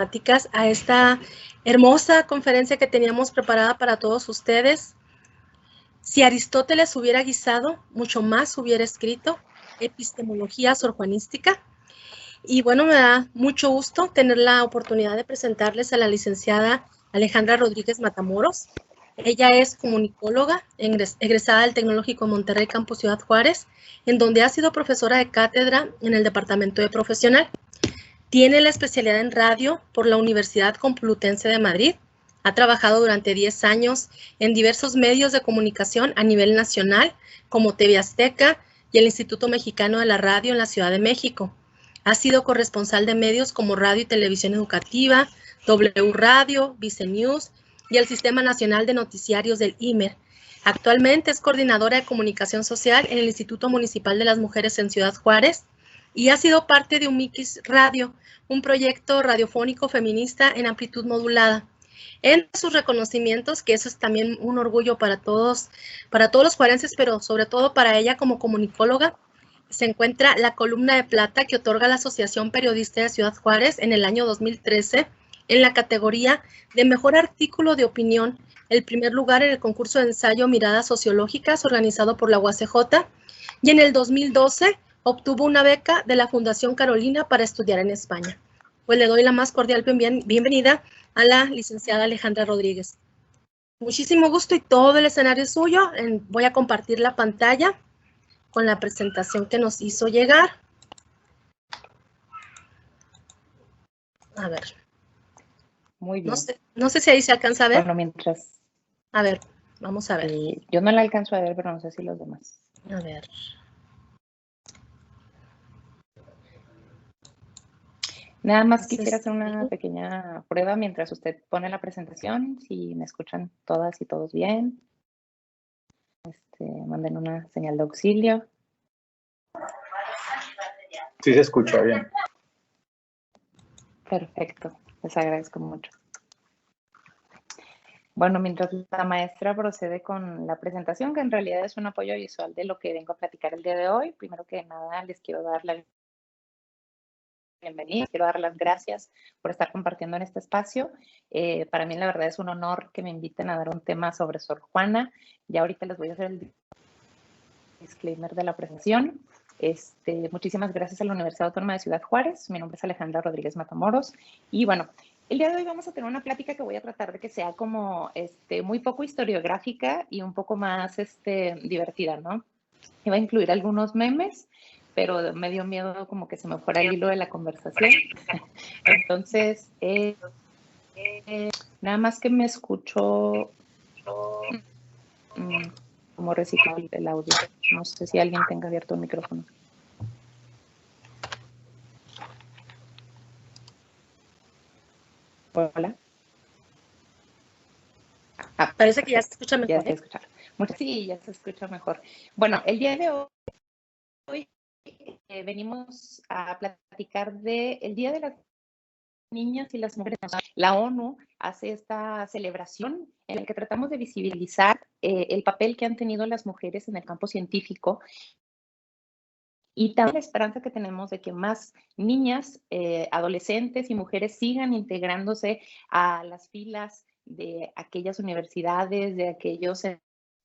simpáticas a esta hermosa conferencia que teníamos preparada para todos ustedes. Si Aristóteles hubiera guisado, mucho más hubiera escrito, epistemología sorjuanística. Y bueno, me da mucho gusto tener la oportunidad de presentarles a la licenciada Alejandra Rodríguez Matamoros. Ella es comunicóloga, egresada del Tecnológico de Monterrey, Campus Ciudad Juárez, en donde ha sido profesora de cátedra en el Departamento de Profesional. Tiene la especialidad en radio por la Universidad Complutense de Madrid. Ha trabajado durante 10 años en diversos medios de comunicación a nivel nacional, como TV Azteca y el Instituto Mexicano de la Radio en la Ciudad de México. Ha sido corresponsal de medios como Radio y Televisión Educativa, W Radio, Vicenews y el Sistema Nacional de Noticiarios del IMER. Actualmente es coordinadora de comunicación social en el Instituto Municipal de las Mujeres en Ciudad Juárez y ha sido parte de Umikis Radio, un proyecto radiofónico feminista en amplitud modulada. En sus reconocimientos, que eso es también un orgullo para todos los juarenses, pero sobre todo para ella como comunicóloga, se encuentra la columna de plata que otorga la Asociación Periodista de Ciudad Juárez en el año 2013 en la categoría de Mejor Artículo de Opinión, el primer lugar en el concurso de ensayo Miradas Sociológicas organizado por la UACJ, y en el 2012 obtuvo una beca de la Fundación Carolina para estudiar en España. Pues le doy la más cordial bienvenida a la licenciada Alejandra Rodríguez. Muchísimo gusto y todo el escenario es suyo. Voy a compartir la pantalla con la presentación que nos hizo llegar. A ver. Muy bien. No sé si ahí se alcanza a ver. Bueno, mientras... A ver, vamos a ver. Yo no la alcanzo a ver, pero no sé si los demás. A ver. Nada más quisiera hacer una pequeña prueba mientras usted pone la presentación, si me escuchan todas y todos bien. Manden una señal de auxilio. Sí, se escucha bien. Perfecto, les agradezco mucho. Bueno, mientras la maestra procede con la presentación, que en realidad es un apoyo visual de lo que vengo a platicar el día de hoy, primero que nada les quiero dar la bienvenida, quiero dar las gracias por estar compartiendo en este espacio. Para mí la verdad es un honor que me inviten a dar un tema sobre Sor Juana. Ya ahorita les voy a hacer el disclaimer de la presentación. Muchísimas gracias a la Universidad Autónoma de Ciudad Juárez. Mi nombre es Alejandra Rodríguez Matamoros. Y bueno, el día de hoy vamos a tener una plática que voy a tratar de que sea como muy poco historiográfica y un poco más divertida, ¿no? Iba a incluir algunos memes, pero me dio miedo como que se me fuera el hilo de la conversación. Entonces, nada más que me escucho como reciclar el audio. No sé si alguien tenga abierto el micrófono. Hola. Parece que ya se escucha mejor. Ya se escucha. Sí, ya se escucha mejor. Bueno, el día de hoy venimos a platicar del Día de las Niñas y las Mujeres. La ONU hace esta celebración en la que tratamos de visibilizar el papel que han tenido las mujeres en el campo científico y también la esperanza que tenemos de que más niñas, adolescentes y mujeres sigan integrándose a las filas de aquellas universidades, de aquellos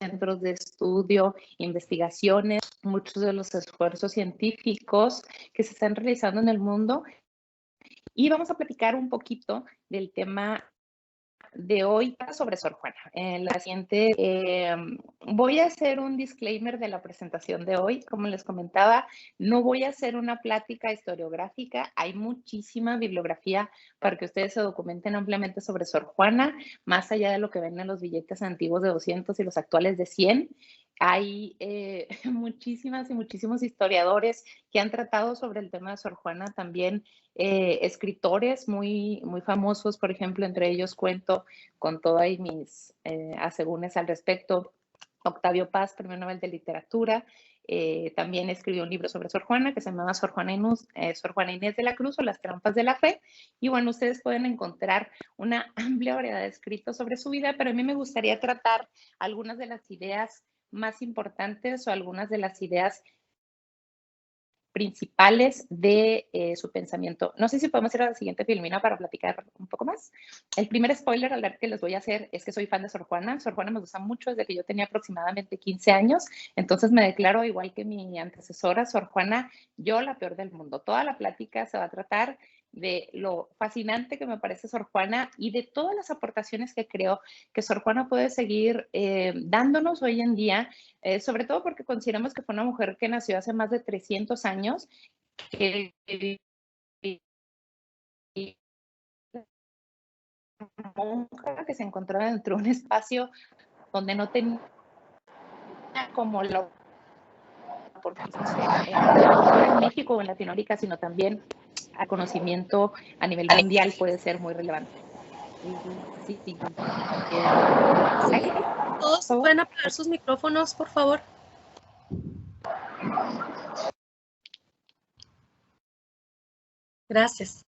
centros de estudio, investigaciones, muchos de los esfuerzos científicos que se están realizando en el mundo. Y vamos a platicar un poquito del tema de hoy sobre Sor Juana. En la siguiente, voy a hacer un disclaimer de la presentación de hoy. Como les comentaba, no voy a hacer una plática historiográfica. Hay muchísima bibliografía para que ustedes se documenten ampliamente sobre Sor Juana, más allá de lo que ven en los billetes antiguos de 200 y los actuales de 100. Hay muchísimas y muchísimos historiadores que han tratado sobre el tema de Sor Juana, también escritores muy, muy famosos, por ejemplo, entre ellos cuento con todas mis asegúnes al respecto. Octavio Paz, Premio Nobel de Literatura, también escribió un libro sobre Sor Juana que se llamaba Sor Juana Inés de la Cruz o Las Trampas de la Fe. Y bueno, ustedes pueden encontrar una amplia variedad de escritos sobre su vida, pero a mí me gustaría tratar algunas de las ideas más importantes o algunas de las ideas principales de su pensamiento. No sé si podemos ir a la siguiente filmina para platicar un poco más. El primer spoiler alert que les voy a hacer es que soy fan de Sor Juana. Sor Juana me gusta mucho desde que yo tenía aproximadamente 15 años, entonces me declaro igual que mi antecesora, Sor Juana, yo la peor del mundo. Toda la plática se va a tratar de lo fascinante que me parece Sor Juana y de todas las aportaciones que creo que Sor Juana puede seguir dándonos hoy en día, sobre todo porque consideramos que fue una mujer que nació hace más de 300 años, que monja que se encontraba dentro de un espacio donde no tenía como la en México o en Latinoamérica, sino también a conocimiento a nivel mundial puede ser muy relevante. Sí, sí. ¿Todos pueden apagar sus micrófonos, por favor? Gracias.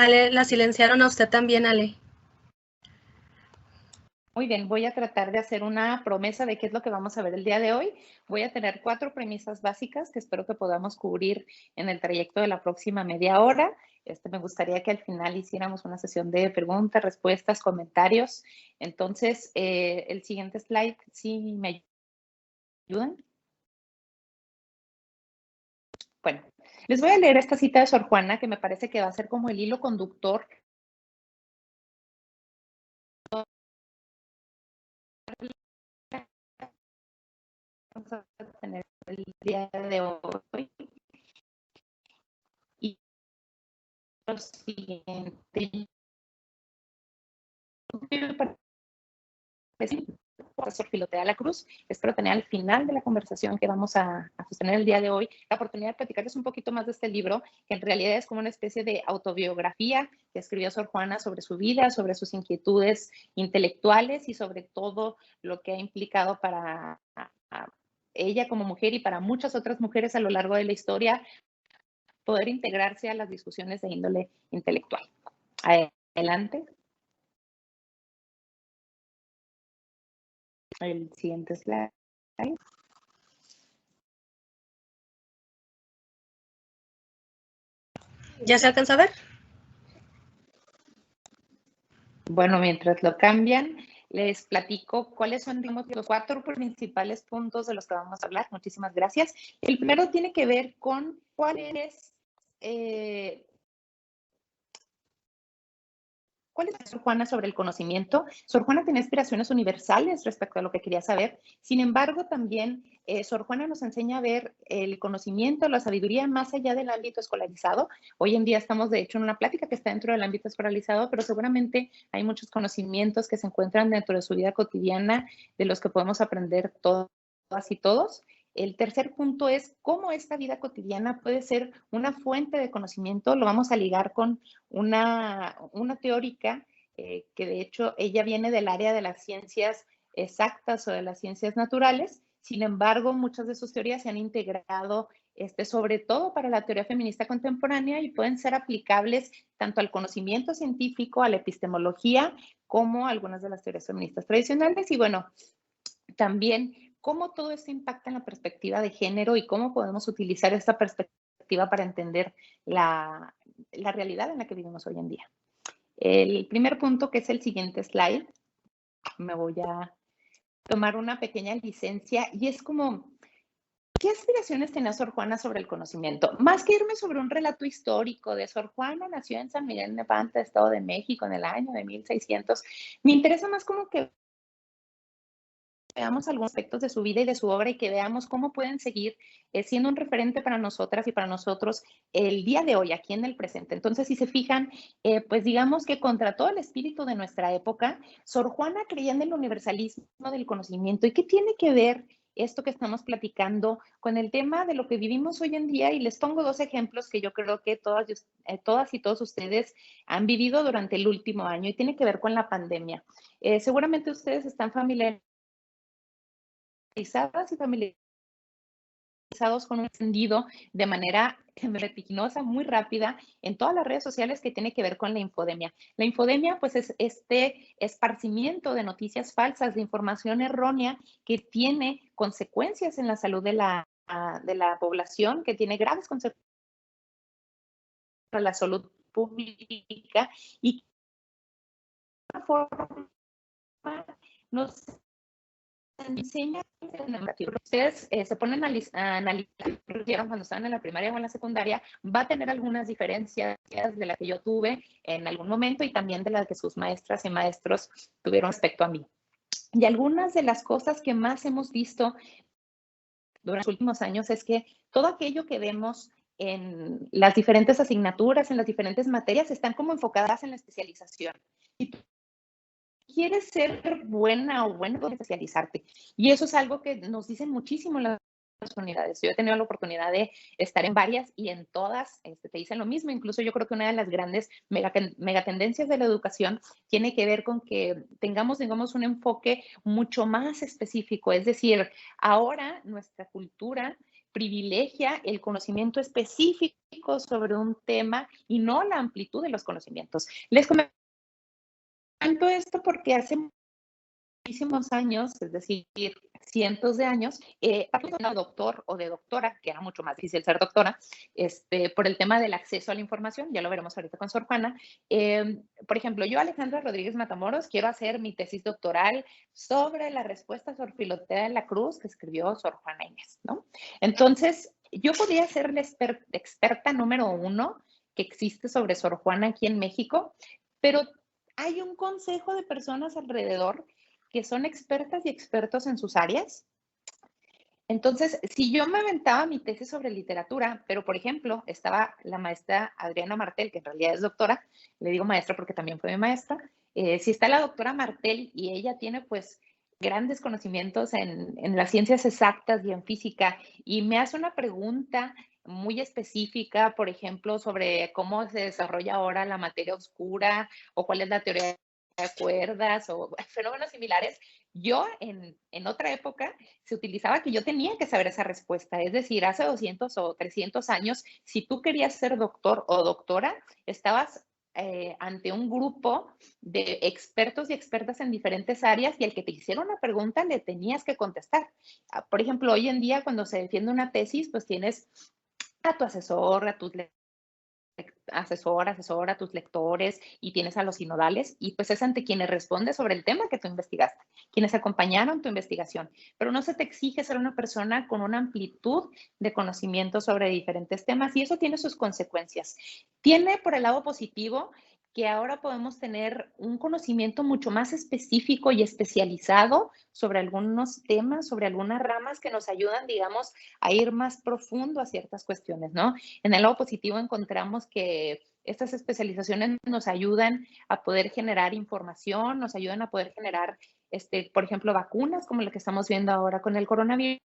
Ale, la silenciaron a usted también, Ale. Muy bien, voy a tratar de hacer una promesa de qué es lo que vamos a ver el día de hoy. Voy a tener 4 premisas básicas que espero que podamos cubrir en el trayecto de la próxima media hora. Me gustaría que al final hiciéramos una sesión de preguntas, respuestas, comentarios. Entonces, el siguiente slide, ¿sí me ayudan? Bueno, les voy a leer esta cita de Sor Juana que me parece que va a ser como el hilo conductor vamos a tener el día de hoy. Y lo siguiente, profesor Filotea la Cruz. Espero tener al final de la conversación que vamos a sostener el día de hoy la oportunidad de platicarles un poquito más de este libro, que en realidad es como una especie de autobiografía que escribió Sor Juana sobre su vida, sobre sus inquietudes intelectuales y sobre todo lo que ha implicado para ella como mujer y para muchas otras mujeres a lo largo de la historia poder integrarse a las discusiones de índole intelectual. Adelante. El siguiente slide. ¿Ya se alcanza a ver? Bueno, mientras lo cambian, les platico cuáles son, digamos, los 4 principales puntos de los que vamos a hablar. Muchísimas gracias. El primero tiene que ver con cuál es Sor Juana sobre el conocimiento. Sor Juana tenía aspiraciones universales respecto a lo que quería saber. Sin embargo, también Sor Juana nos enseña a ver el conocimiento, la sabiduría más allá del ámbito escolarizado. Hoy en día estamos, de hecho, en una plática que está dentro del ámbito escolarizado, pero seguramente hay muchos conocimientos que se encuentran dentro de su vida cotidiana, de los que podemos aprender todas y todos. El tercer punto es cómo esta vida cotidiana puede ser una fuente de conocimiento. Lo vamos a ligar con una teórica que de hecho ella viene del área de las ciencias exactas o de las ciencias naturales. Sin embargo, muchas de sus teorías se han integrado sobre todo para la teoría feminista contemporánea y pueden ser aplicables tanto al conocimiento científico, a la epistemología, como a algunas de las teorías feministas tradicionales. Y bueno, también cómo todo esto impacta en la perspectiva de género y cómo podemos utilizar esta perspectiva para entender la realidad en la que vivimos hoy en día. El primer punto, que es el siguiente slide, me voy a tomar una pequeña licencia y es como, ¿qué aspiraciones tenía Sor Juana sobre el conocimiento? Más que irme sobre un relato histórico de Sor Juana nació en San Miguel Nepanta, Estado de México, en el año de 1600, me interesa más como que veamos algunos aspectos de su vida y de su obra y que veamos cómo pueden seguir siendo un referente para nosotras y para nosotros el día de hoy, aquí en el presente. Entonces, si se fijan, pues digamos que contra todo el espíritu de nuestra época, Sor Juana creía en el universalismo del conocimiento. ¿Y qué tiene que ver esto que estamos platicando con el tema de lo que vivimos hoy en día? Y les pongo 2 ejemplos que yo creo que todas y todos ustedes han vivido durante el último año y tiene que ver con la pandemia. Seguramente ustedes están familiarizados familiarizadas y familiarizados con un encendido de manera vertiginosa, muy rápida, en todas las redes sociales que tiene que ver con la infodemia. La infodemia, pues, es este esparcimiento de noticias falsas, de información errónea que tiene consecuencias en la salud de la población, que tiene graves consecuencias para la salud pública y de forma nos enseña. Ustedes se ponen a analizar cuando estaban en la primaria o en la secundaria, va a tener algunas diferencias de la que yo tuve en algún momento y también de las que sus maestras y maestros tuvieron respecto a mí. Y algunas de las cosas que más hemos visto durante los últimos años es que todo aquello que vemos en las diferentes asignaturas, en las diferentes materias, están como enfocadas en la especialización. Y tú quieres ser buena o bueno, puedes especializarte. Y eso es algo que nos dicen muchísimo las unidades. Yo he tenido la oportunidad de estar en varias y en todas te dicen lo mismo. Incluso yo creo que una de las grandes megatendencias de la educación tiene que ver con que tengamos, digamos, un enfoque mucho más específico. Es decir, ahora nuestra cultura privilegia el conocimiento específico sobre un tema y no la amplitud de los conocimientos. Les comento esto porque hace muchísimos años, es decir, cientos de años, de doctor o de doctora, que era mucho más difícil ser doctora, por el tema del acceso a la información, ya lo veremos ahorita con Sor Juana. Por ejemplo, yo, Alejandra Rodríguez Matamoros, quiero hacer mi tesis doctoral sobre la respuesta a Sor Filotea de la Cruz que escribió Sor Juana Inés, ¿no? Entonces, yo podría ser la experta número 1 que existe sobre Sor Juana aquí en México, pero hay un consejo de personas alrededor que son expertas y expertos en sus áreas. Entonces, si yo me aventaba mi tesis sobre literatura, pero por ejemplo, estaba la maestra Adriana Martel, que en realidad es doctora, le digo maestra porque también fue mi maestra, si está la doctora Martel y ella tiene pues grandes conocimientos en las ciencias exactas y en física y me hace una pregunta muy específica, por ejemplo, sobre cómo se desarrolla ahora la materia oscura o cuál es la teoría de cuerdas o fenómenos similares, yo en otra época se utilizaba que yo tenía que saber esa respuesta. Es decir, hace 200 o 300 años, si tú querías ser doctor o doctora, estabas ante un grupo de expertos y expertas en diferentes áreas y el que te hiciera una pregunta le tenías que contestar. Por ejemplo, hoy en día cuando se defiende una tesis, pues tienes a tu asesor, a tus asesora a tus lectores y tienes a los sinodales y pues es ante quienes respondes sobre el tema que tú investigaste, quienes acompañaron tu investigación, pero no se te exige ser una persona con una amplitud de conocimiento sobre diferentes temas y eso tiene sus consecuencias. Tiene por el lado positivo que ahora podemos tener un conocimiento mucho más específico y especializado sobre algunos temas, sobre algunas ramas que nos ayudan, digamos, a ir más profundo a ciertas cuestiones, ¿no? En el lado positivo encontramos que estas especializaciones nos ayudan a poder generar información, nos ayudan a poder generar, por ejemplo, vacunas como la que estamos viendo ahora con el coronavirus,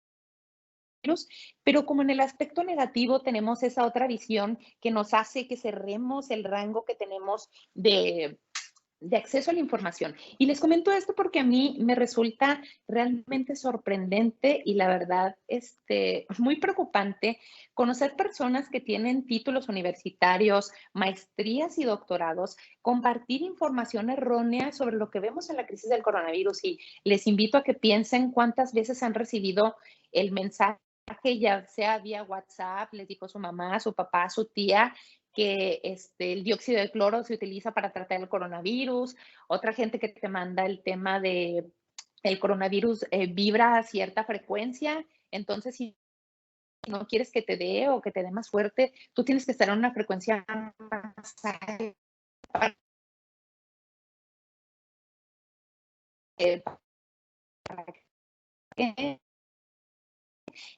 pero como en el aspecto negativo tenemos esa otra visión que nos hace que cerremos el rango que tenemos de acceso a la información. Y les comento esto porque a mí me resulta realmente sorprendente y la verdad muy preocupante conocer personas que tienen títulos universitarios, maestrías y doctorados, compartir información errónea sobre lo que vemos en la crisis del coronavirus. Y les invito a que piensen cuántas veces han recibido el mensaje, ya sea vía WhatsApp, les dijo su mamá, su papá, su tía, que el dióxido de cloro se utiliza para tratar el coronavirus, otra gente que te manda el tema de el coronavirus vibra a cierta frecuencia, entonces si no quieres que te dé o que te dé más fuerte, tú tienes que estar en una frecuencia más alta para que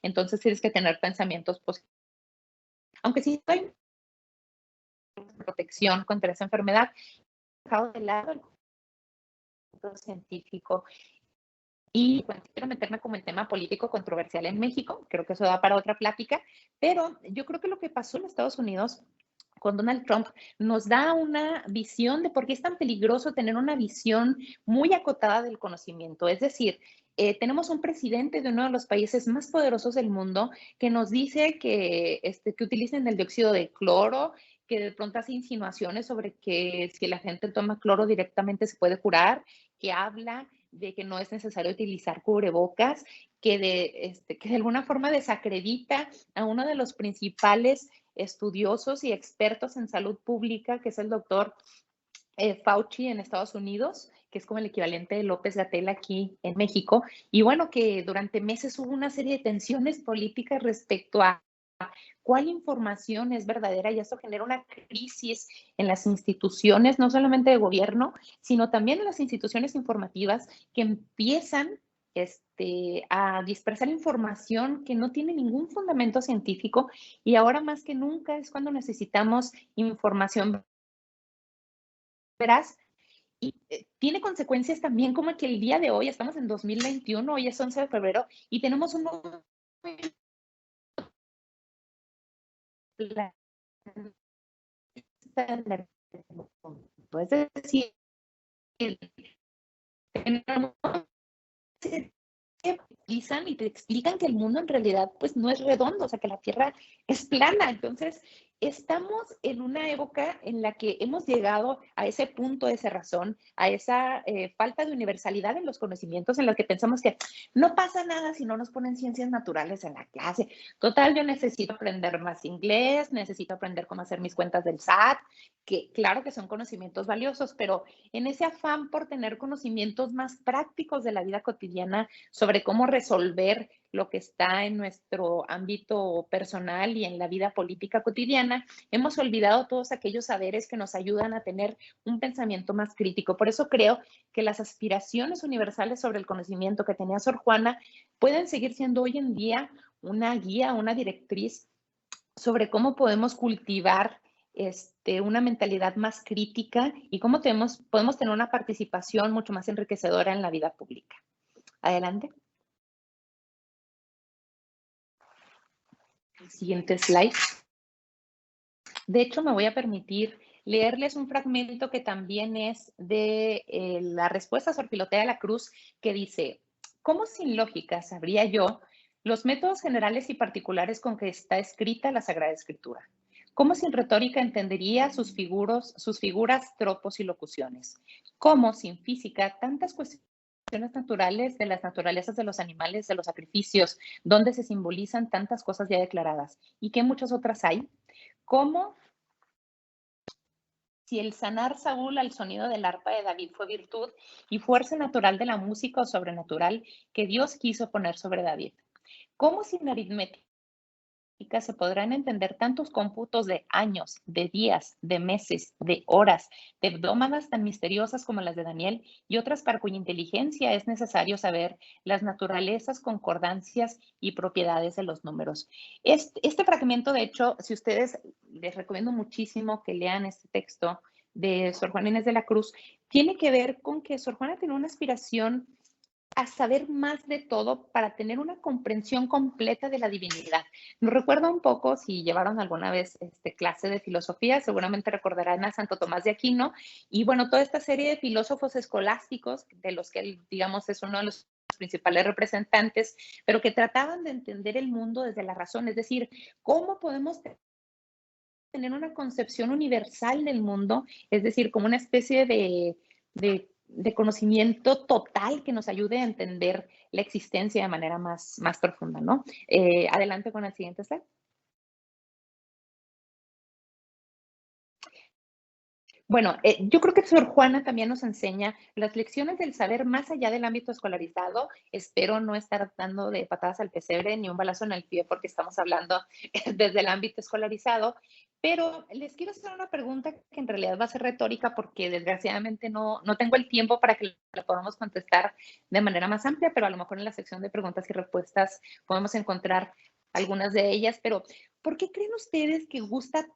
entonces tienes que tener pensamientos positivos. Aunque sí hay protección contra esa enfermedad, dejado de lado el científico. Y bueno, quiero meterme como el tema político controversial en México, creo que eso da para otra plática, pero yo creo que lo que pasó en Estados Unidos con Donald Trump nos da una visión de por qué es tan peligroso tener una visión muy acotada del conocimiento. Es decir, tenemos un presidente de uno de los países más poderosos del mundo que nos dice que utilicen el dióxido de cloro, que de pronto hace insinuaciones sobre que si la gente toma cloro directamente se puede curar, que habla de que no es necesario utilizar cubrebocas, que de alguna forma desacredita a uno de los principales estudiosos y expertos en salud pública, que es el doctor Fauci en Estados Unidos, que es como el equivalente de López-Gatell aquí en México. Y bueno, que durante meses hubo una serie de tensiones políticas respecto a cuál información es verdadera, y eso genera una crisis en las instituciones, no solamente de gobierno, sino también en las instituciones informativas que empiezan a dispersar información que no tiene ningún fundamento científico, y ahora más que nunca es cuando necesitamos información veraz. Y tiene consecuencias también, como que el día de hoy, estamos en 2021, hoy es 11 de febrero, y tenemos un es decir, y te explican que el mundo en realidad pues no es redondo, o sea, que la Tierra es plana. Entonces, estamos en una época en la que hemos llegado a ese punto de cerrazón, a esa falta de universalidad en los conocimientos, en la que pensamos que no pasa nada si no nos ponen ciencias naturales en la clase. Total, yo necesito aprender más inglés, necesito aprender cómo hacer mis cuentas del SAT, que claro que son conocimientos valiosos, pero en ese afán por tener conocimientos más prácticos de la vida cotidiana sobre cómo resolver lo que está en nuestro ámbito personal y en la vida política cotidiana, hemos olvidado todos aquellos saberes que nos ayudan a tener un pensamiento más crítico. Por eso creo que las aspiraciones universales sobre el conocimiento que tenía Sor Juana pueden seguir siendo hoy en día una guía, una directriz sobre cómo podemos cultivar una mentalidad más crítica y cómo podemos tener una participación mucho más enriquecedora en la vida pública. Adelante. Siguiente slide. De hecho, me voy a permitir leerles un fragmento que también es de la respuesta a Sor Filotea de la Cruz, que dice: ¿cómo sin lógica sabría yo los métodos generales y particulares con que está escrita la Sagrada Escritura? ¿Cómo sin retórica entendería sus figuras, tropos y locuciones? ¿Cómo sin física tantas cuestiones naturales de las naturalezas de los animales, de los sacrificios, donde se simbolizan tantas cosas ya declaradas? ¿Y qué muchas otras hay? ¿Cómo si el sanar Saúl al sonido del arpa de David fue virtud y fuerza natural de la música o sobrenatural que Dios quiso poner sobre David? ¿Cómo sin aritmética se podrán entender tantos cómputos de años, de días, de meses, de horas, de hebdómadas tan misteriosas como las de Daniel y otras para cuya inteligencia es necesario saber las naturalezas, concordancias y propiedades de los números? Este fragmento, de hecho, si ustedes, les recomiendo muchísimo que lean este texto de Sor Juana Inés de la Cruz, tiene que ver con que Sor Juana tiene una aspiración a saber más de todo para tener una comprensión completa de la divinidad. Nos recuerda un poco, si llevaron alguna vez clase de filosofía, seguramente recordarán a Santo Tomás de Aquino, y bueno, toda esta serie de filósofos escolásticos, de los que él, digamos, es uno de los principales representantes, pero que trataban de entender el mundo desde la razón, es decir, cómo podemos tener una concepción universal del mundo, es decir, como una especie de conocimiento total que nos ayude a entender la existencia de manera más profunda, ¿no? Adelante con el siguiente slide. Bueno, yo creo que Sor Juana también nos enseña las lecciones del saber más allá del ámbito escolarizado. Espero no estar dando de patadas al pesebre ni un balazo en el pie porque estamos hablando desde el ámbito escolarizado, pero les quiero hacer una pregunta que en realidad va a ser retórica porque desgraciadamente no tengo el tiempo para que la podamos contestar de manera más amplia, pero a lo mejor en la sección de preguntas y respuestas podemos encontrar algunas de ellas. Pero, ¿por qué creen ustedes que gusta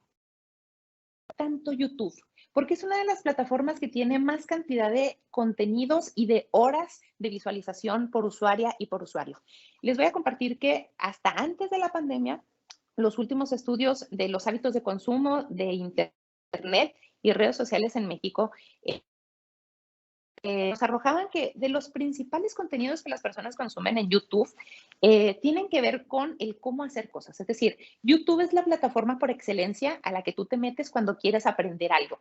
tanto YouTube? Porque es una de las plataformas que tiene más cantidad de contenidos y de horas de visualización por usuaria y por usuario. Les voy a compartir que hasta antes de la pandemia, los últimos estudios de los hábitos de consumo de Internet y redes sociales en México nos arrojaban que de los principales contenidos que las personas consumen en YouTube tienen que ver con el cómo hacer cosas. Es decir, YouTube es la plataforma por excelencia a la que tú te metes cuando quieres aprender algo.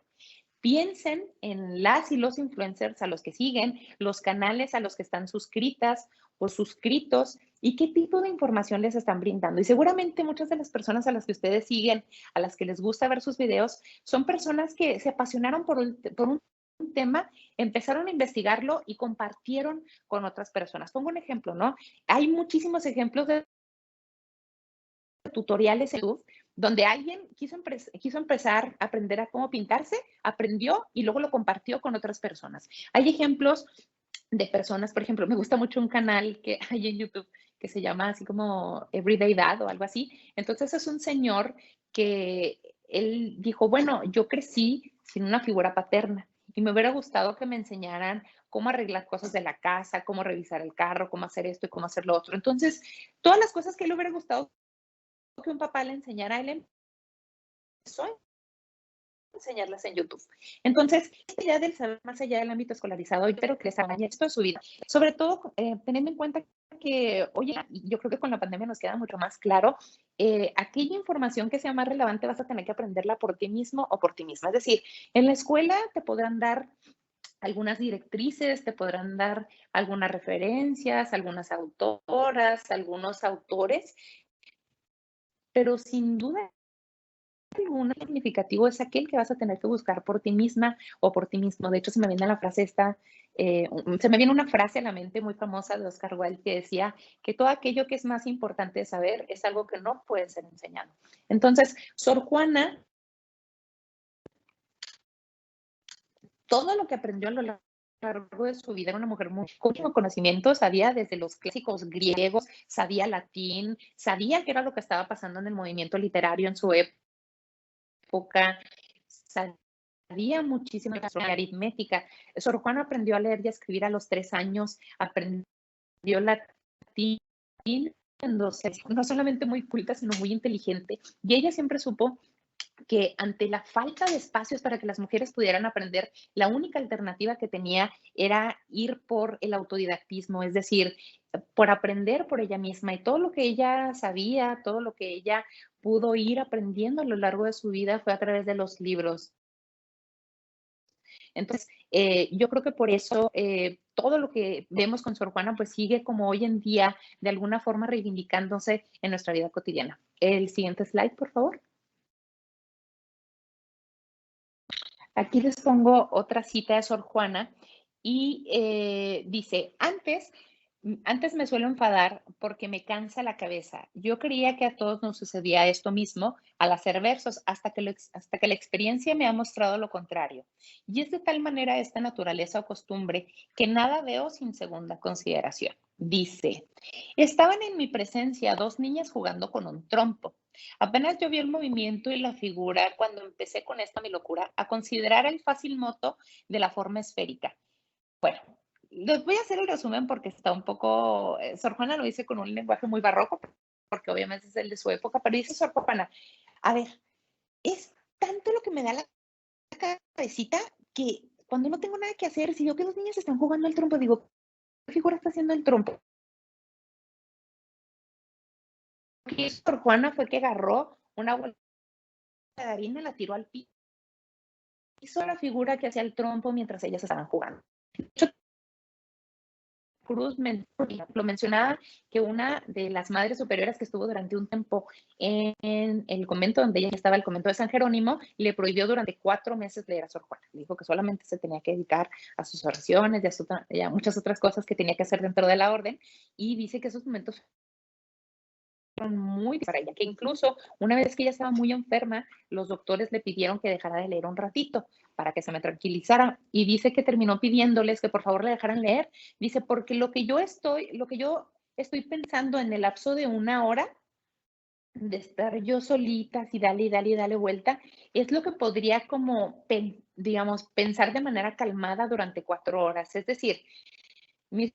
Piensen en las y los influencers a los que siguen, los canales a los que están suscritas o suscritos y qué tipo de información les están brindando. Y seguramente muchas de las personas a las que ustedes siguen, a las que les gusta ver sus videos, son personas que se apasionaron por un tema, empezaron a investigarlo y compartieron con otras personas. Pongo un ejemplo, ¿no? Hay muchísimos ejemplos de tutoriales en YouTube donde alguien quiso empezar a aprender a cómo pintarse, aprendió y luego lo compartió con otras personas. Hay ejemplos de personas, por ejemplo, me gusta mucho un canal que hay en YouTube que se llama así como Everyday Dad o algo así. Entonces es un señor que él dijo, bueno, yo crecí sin una figura paterna y me hubiera gustado que me enseñaran cómo arreglar cosas de la casa, cómo revisar el carro, cómo hacer esto y cómo hacer lo otro. Entonces, todas las cosas que él le hubiera gustado que un papá le enseñara a él, empezó a enseñarlas en YouTube. Entonces, esta idea del saber más allá del ámbito escolarizado, yo creo que les acompaña esto en su vida. Sobre todo, teniendo en cuenta que, oye, yo creo que con la pandemia nos queda mucho más claro, aquella información que sea más relevante vas a tener que aprenderla por ti mismo o por ti misma. Es decir, en la escuela te podrán dar algunas directrices, te podrán dar algunas referencias, algunas autoras, algunos autores, pero sin duda alguna significativo es aquel que vas a tener que buscar por ti misma o por ti mismo. De hecho, se me viene la frase esta, se me viene una frase a la mente muy famosa de Oscar Wilde que decía que todo aquello que es más importante de saber es algo que no puede ser enseñado. Entonces, Sor Juana, todo lo que aprendió a lo largo de su vida, era una mujer muy con mucho conocimiento, sabía desde los clásicos griegos, sabía latín, sabía qué era lo que estaba pasando en el movimiento literario en su época, sabía muchísimo de aritmética. Sor Juana aprendió a leer y a escribir a los 3 años, aprendió latín, no solamente muy culta, sino muy inteligente. Y ella siempre supo que ante la falta de espacios para que las mujeres pudieran aprender, la única alternativa que tenía era ir por el autodidactismo, es decir, por aprender por ella misma y todo lo que ella sabía, todo lo que ella pudo ir aprendiendo a lo largo de su vida fue a través de los libros. Entonces, yo creo que por eso todo lo que vemos con Sor Juana pues sigue como hoy en día de alguna forma reivindicándose en nuestra vida cotidiana. El siguiente slide, por favor. Aquí les pongo otra cita de Sor Juana y dice, antes me suelo enfadar porque me cansa la cabeza. Yo creía que a todos nos sucedía esto mismo al hacer versos hasta que la experiencia me ha mostrado lo contrario. Y es de tal manera esta naturaleza o costumbre que nada veo sin segunda consideración. Dice, estaban en mi presencia 2 niñas jugando con un trompo. Apenas yo vi el movimiento y la figura cuando empecé con esta mi locura a considerar el fácil moto de la forma esférica. Bueno, les voy a hacer el resumen porque está un poco, Sor Juana lo dice con un lenguaje muy barroco, porque obviamente es el de su época, pero dice Sor Juana, a ver, es tanto lo que me da la cabecita que cuando no tengo nada que hacer, si veo que 2 niñas están jugando al trompo, digo, ¿qué figura está haciendo el trompo? Que Sor Juana fue que agarró una bolsa de harina, la tiró al piso, hizo la figura que hacía el trompo mientras ellas estaban jugando. Cruz lo mencionaba que una de las madres superiores que estuvo durante un tiempo en el convento donde ella estaba, el convento de San Jerónimo, le prohibió durante 4 meses leer a Sor Juana. Le dijo que solamente se tenía que dedicar a sus oraciones y a muchas otras cosas que tenía que hacer dentro de la orden. Y dice que esos momentos muy para ella, que incluso una vez que ella estaba muy enferma, los doctores le pidieron que dejara de leer un ratito para que se me tranquilizara y dice que terminó pidiéndoles que por favor le dejaran leer. Dice, porque lo que yo estoy pensando en el lapso de 1 hora de estar yo solita, así dale y dale y dale vuelta, es lo que podría como, digamos, pensar de manera calmada durante 4 horas. Es decir, mi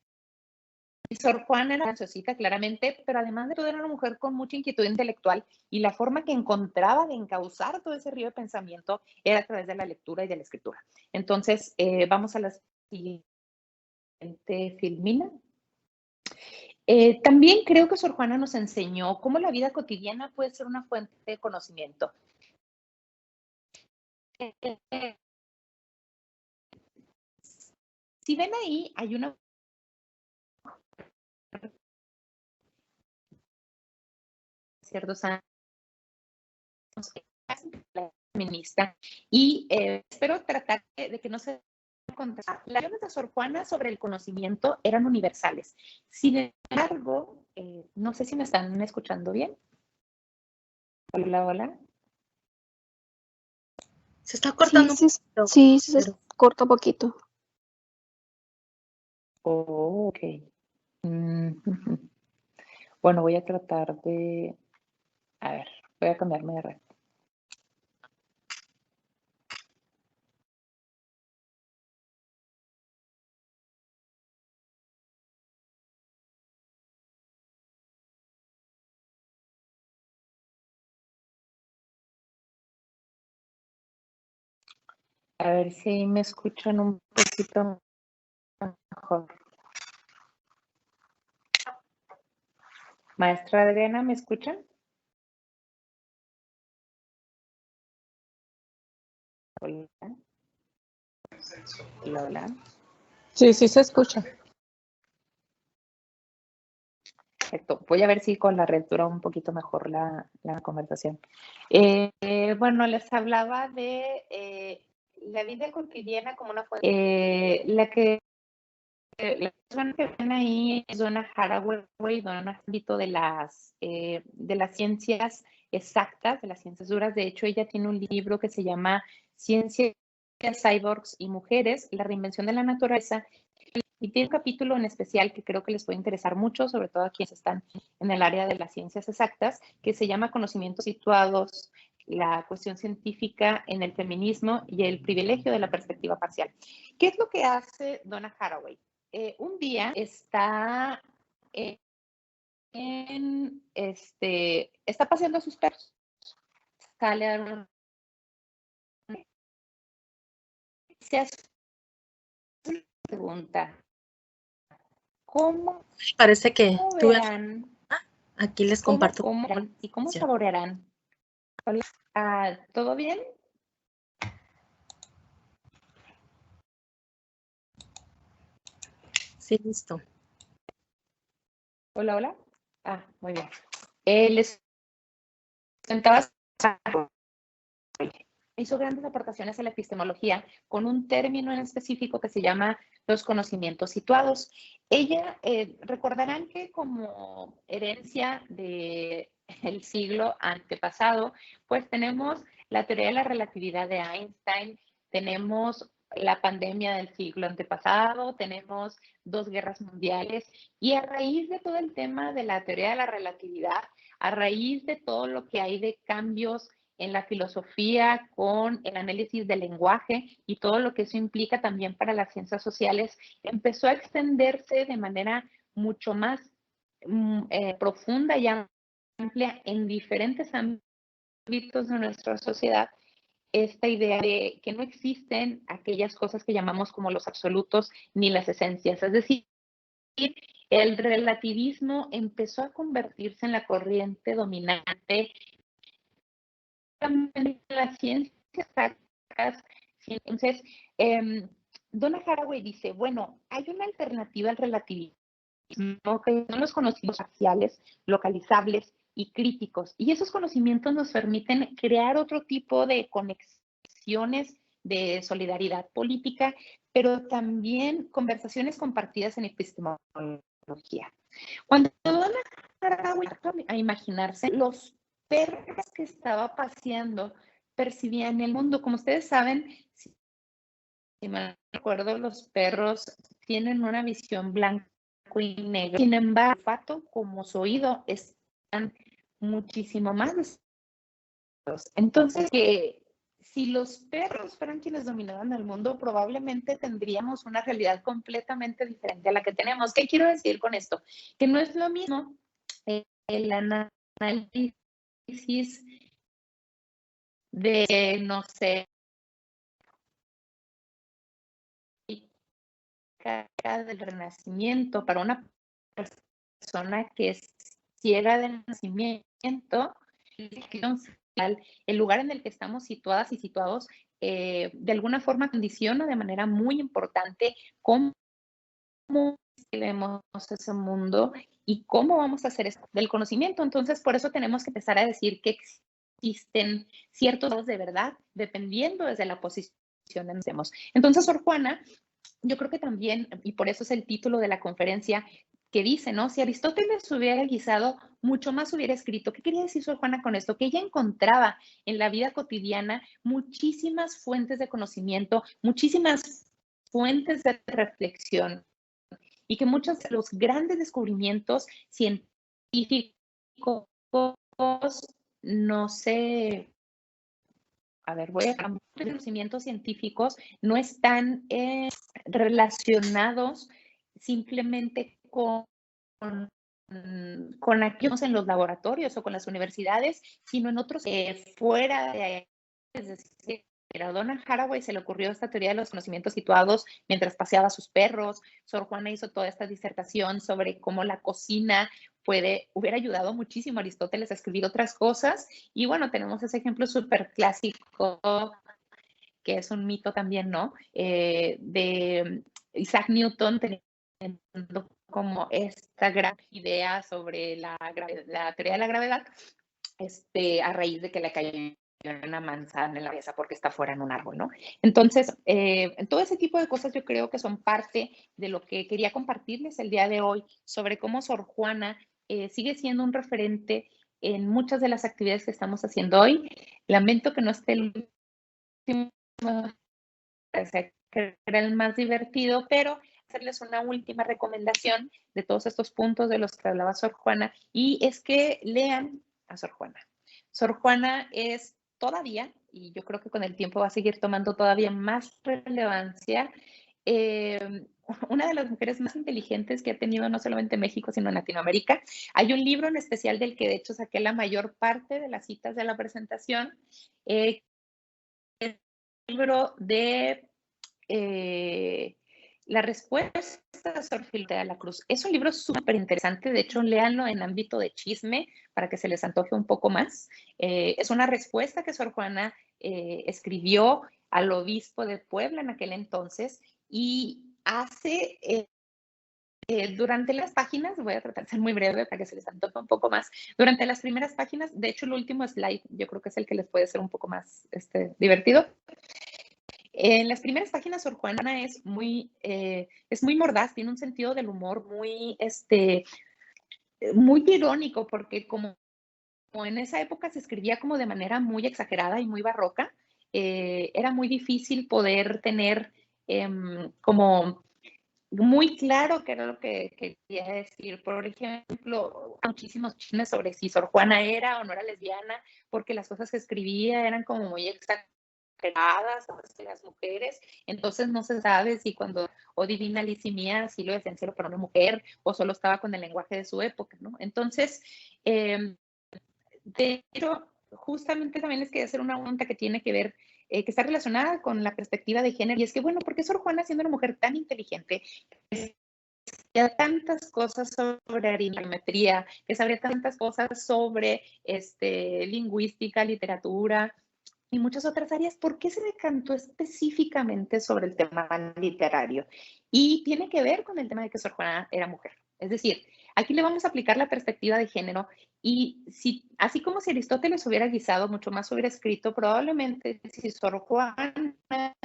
Sor Juana era graciosita, claramente, pero además de todo era una mujer con mucha inquietud intelectual y la forma que encontraba de encauzar todo ese río de pensamiento era a través de la lectura y de la escritura. Entonces, vamos a la siguiente Filmina. También creo que Sor Juana nos enseñó cómo la vida cotidiana puede ser una fuente de conocimiento. Si ven ahí, hay una ciertos años feminista y espero tratar de que no se las visiones de Sor Juana sobre el conocimiento eran universales. Sin embargo, no sé si me están escuchando bien. Hola, hola. Se está cortando Sí, un poquito. sí, se pero- corta un poquito. Oh, ok. Bueno, voy a tratar de... A ver, voy a cambiarme de red. A ver si me escuchan un poquito mejor. Maestra Adriana, ¿me escuchan? Hola. Hola, hola. Sí, sí se escucha. Perfecto. Voy a ver si con la red dura un poquito mejor la conversación. Bueno, les hablaba de la vida cotidiana como una fuente. La persona que ven ahí es Donna Haraway, Donna ámbito de las ciencias exactas, de las ciencias duras. De hecho, ella tiene un libro que se llama Ciencias, Cyborgs y Mujeres, la reinvención de la naturaleza. Y tiene un capítulo en especial que creo que les puede interesar mucho, sobre todo a quienes están en el área de las ciencias exactas, que se llama Conocimientos situados, la cuestión científica en el feminismo y el privilegio de la perspectiva parcial. ¿Qué es lo que hace Donna Haraway? Un día está está paseando a sus perros. Sale a dar una... Se hace una pregunta. ¿Cómo Parece que tuve... verán? Aquí les comparto. ¿Cómo comerán y cómo saborearán? Hola, ¿todo bien? Sí, listo. Hola, hola. Ah, muy bien. Les contaba, hizo grandes aportaciones a la epistemología con un término en específico que se llama los conocimientos situados. Ella, recordarán que como herencia del siglo antepasado, pues tenemos la teoría de la relatividad de Einstein, tenemos la pandemia del siglo antepasado, tenemos 2 guerras mundiales y a raíz de todo el tema de la teoría de la relatividad, a raíz de todo lo que hay de cambios en la filosofía con el análisis del lenguaje y todo lo que eso implica también para las ciencias sociales, empezó a extenderse de manera mucho más profunda y amplia en diferentes ámbitos de nuestra sociedad esta idea de que no existen aquellas cosas que llamamos como los absolutos ni las esencias. Es decir, el relativismo empezó a convertirse en la corriente dominante en las ciencias exactas. Entonces, Donna Haraway dice, bueno, hay una alternativa al relativismo, que son los conocimientos parciales, localizables y críticos. Y esos conocimientos nos permiten crear otro tipo de conexiones de solidaridad política, pero también conversaciones compartidas en epistemología. Cuando Donna Haraway a imaginarse los perros que estaba paseando percibían el mundo. Como ustedes saben, si me acuerdo, los perros tienen una visión blanco y negro. Sin embargo, el olfato como su oído están muchísimo más. Entonces, que si los perros fueran quienes dominaran el mundo, probablemente tendríamos una realidad completamente diferente a la que tenemos. ¿Qué quiero decir con esto? Que no es lo mismo el análisis de, no sé, del renacimiento para una persona que es ciega del nacimiento, el lugar en el que estamos situadas y situados, de alguna forma condiciona de manera muy importante cómo vemos ese mundo y cómo vamos a hacer esto del conocimiento. Entonces, por eso tenemos que empezar a decir que existen ciertos datos de verdad, dependiendo desde la posición en que estemos. Entonces, Sor Juana, yo creo que también, y por eso es el título de la conferencia, que dice, ¿no? Si Aristóteles hubiera guisado, mucho más hubiera escrito. ¿Qué quería decir Sor Juana con esto? Que ella encontraba en la vida cotidiana muchísimas fuentes de conocimiento, muchísimas fuentes de reflexión, y que muchos de los grandes descubrimientos científicos no se... A ver, voy a cambiar. Los conocimientos científicos no están relacionados simplemente con aquellos en los laboratorios o con las universidades, sino en otros fuera de ahí. Es decir, a Donna Haraway se le ocurrió esta teoría de los conocimientos situados mientras paseaba a sus perros. Sor Juana hizo toda esta disertación sobre cómo la cocina hubiera ayudado muchísimo a Aristóteles a escribir otras cosas. Y bueno, tenemos ese ejemplo súper clásico, que es un mito también, ¿no? De Isaac Newton teniendo como esta gran idea sobre la teoría de la gravedad, a raíz de que le cayó una manzana en la cabeza porque está fuera en un árbol, ¿no? Entonces, todo ese tipo de cosas yo creo que son parte de lo que quería compartirles el día de hoy sobre cómo Sor Juana sigue siendo un referente en muchas de las actividades que estamos haciendo hoy. Lamento que no esté el último, que era el más divertido, pero hacerles una última recomendación de todos estos puntos de los que hablaba Sor Juana, y es que lean a Sor Juana. Sor Juana es todavía, y yo creo que con el tiempo va a seguir tomando todavía más relevancia, una de las mujeres más inteligentes que ha tenido no solamente México, sino en Latinoamérica. Hay un libro en especial del que de hecho saqué la mayor parte de las citas de la presentación, el libro de La respuesta de Sor Filomena de la Cruz. Es un libro súper interesante, de hecho, léanlo en ámbito de chisme para que se les antoje un poco más. Es una respuesta que Sor Juana escribió al obispo de Puebla en aquel entonces, y hace durante las páginas, voy a tratar de ser muy breve para que se les antoje un poco más, durante las primeras páginas, de hecho el último slide yo creo que es el que les puede ser un poco más divertido. En las primeras páginas, Sor Juana es muy mordaz, tiene un sentido del humor muy irónico, porque como en esa época se escribía como de manera muy exagerada y muy barroca, era muy difícil poder tener como muy claro qué era lo que quería decir. Por ejemplo, muchísimos chismes sobre si Sor Juana era o no era lesbiana, porque las cosas que escribía eran como muy exageradas hacia las mujeres, entonces no se sabe si cuando o Divina Lisimía sí lo decían solo para una mujer o solo estaba con el lenguaje de su época, ¿no? Entonces, de hecho, justamente también les quería hacer una pregunta que tiene que ver, que está relacionada con la perspectiva de género, y es que, bueno, ¿por qué Sor Juana, siendo una mujer tan inteligente, que sabía tantas cosas sobre aritmetría, que sabía tantas cosas sobre lingüística, literatura y muchas otras áreas, ¿por qué se decantó específicamente sobre el tema literario? Y tiene que ver con el tema de que Sor Juana era mujer. Es decir, aquí le vamos a aplicar la perspectiva de género, y así como si Aristóteles hubiera guisado, mucho más hubiera escrito. Probablemente si Sor Juana hubiera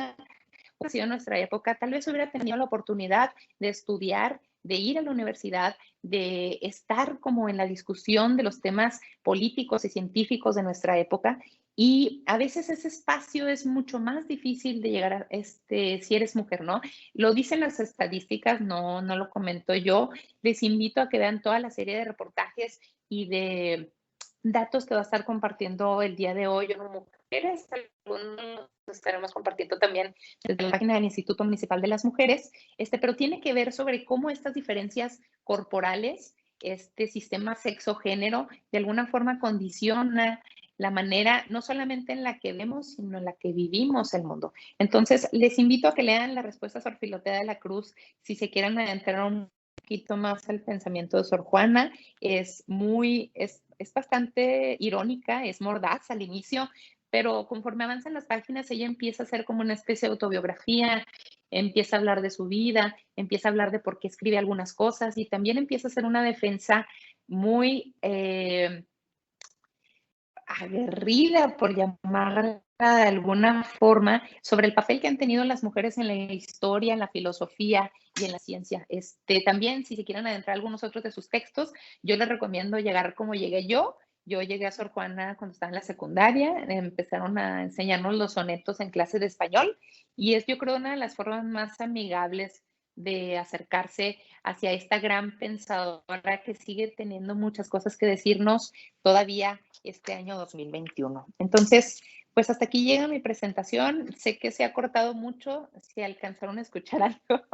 sido en nuestra época, tal vez hubiera tenido la oportunidad de estudiar, de ir a la universidad, de estar como en la discusión de los temas políticos y científicos de nuestra época. Y a veces ese espacio es mucho más difícil de llegar a si eres mujer, ¿no? Lo dicen las estadísticas, no lo comento yo. Les invito a que vean toda la serie de reportajes y de datos que va a estar compartiendo el día de hoy ONU Mujeres. Algunos estaremos compartiendo también desde la página del Instituto Municipal de las Mujeres, pero tiene que ver sobre cómo estas diferencias corporales, este sistema sexo-género, de alguna forma condiciona la manera no solamente en la que vemos, sino en la que vivimos el mundo. Entonces, les invito a que lean la respuesta a Sor Filotea de la Cruz si se quieren adentrar un poquito más al pensamiento de Sor Juana. Es bastante irónica, es mordaz al inicio, pero conforme avanzan las páginas, ella empieza a hacer como una especie de autobiografía, empieza a hablar de su vida, empieza a hablar de por qué escribe algunas cosas y también empieza a hacer una defensa muy aguerrida, por llamarla de alguna forma, sobre el papel que han tenido las mujeres en la historia, en la filosofía y en la ciencia. También, si se quieren adentrar algunos otros de sus textos, yo les recomiendo llegar como llegué yo. Yo llegué a Sor Juana cuando estaba en la secundaria, empezaron a enseñarnos los sonetos en clase de español y es, yo creo, una de las formas más amigables de acercarse hacia esta gran pensadora que sigue teniendo muchas cosas que decirnos todavía este año 2021. Entonces, pues hasta aquí llega mi presentación. Sé que se ha cortado mucho. Si alcanzaron a escuchar algo,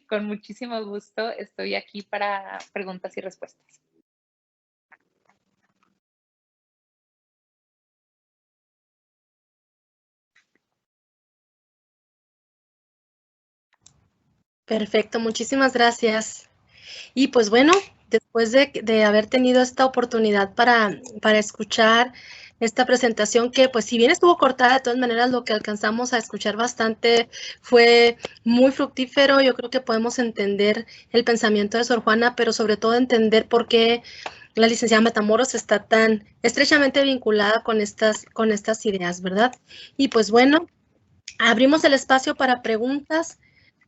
con muchísimo gusto estoy aquí para preguntas y respuestas. Perfecto, muchísimas gracias. Y pues bueno, después de haber tenido esta oportunidad para escuchar esta presentación que pues si bien estuvo cortada, de todas maneras lo que alcanzamos a escuchar bastante fue muy fructífero. Yo creo que podemos entender el pensamiento de Sor Juana, pero sobre todo entender por qué la licenciada Matamoros está tan estrechamente vinculada con estas ideas, ¿verdad? Y pues bueno, abrimos el espacio para preguntas.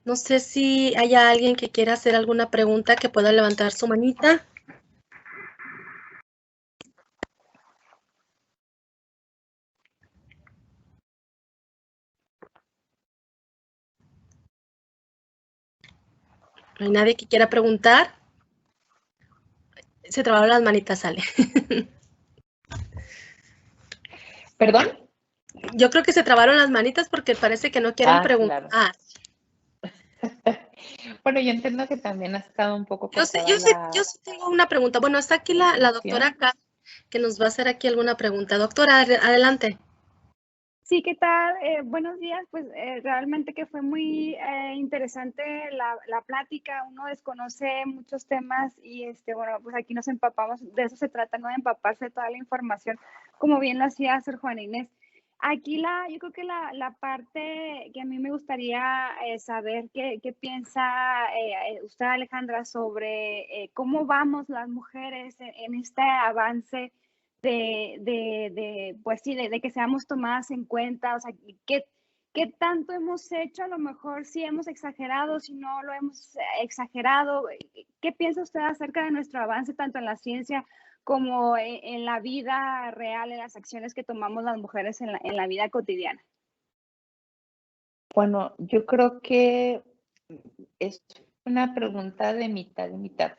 No sé si haya alguien que quiera hacer alguna pregunta que pueda levantar su manita. ¿No hay nadie que quiera preguntar? Se trabaron las manitas, Ale. ¿Perdón? Yo creo que se trabaron las manitas porque parece que no quieren preguntar. Claro. Bueno, yo entiendo que también ha estado un poco Yo sí tengo una pregunta. Bueno, está aquí la doctora K, que nos va a hacer aquí alguna pregunta. Doctora, adelante. Sí, ¿qué tal? Buenos días. Pues realmente que fue muy interesante la plática. Uno desconoce muchos temas y bueno, pues aquí nos empapamos. De eso se trata, ¿no? De empaparse de toda la información, como bien lo hacía Sor Juana Inés. Aquí yo creo que la parte que a mí me gustaría saber qué piensa usted, Alejandra, sobre cómo vamos las mujeres en este avance pues sí, de que seamos tomadas en cuenta, o sea, ¿qué tanto hemos hecho? A lo mejor sí hemos exagerado, si no lo hemos exagerado. ¿Qué piensa usted acerca de nuestro avance tanto en la ciencia como en la vida real, en las acciones que tomamos las mujeres en la vida cotidiana? Bueno, yo creo que es una pregunta de mitad y mitad.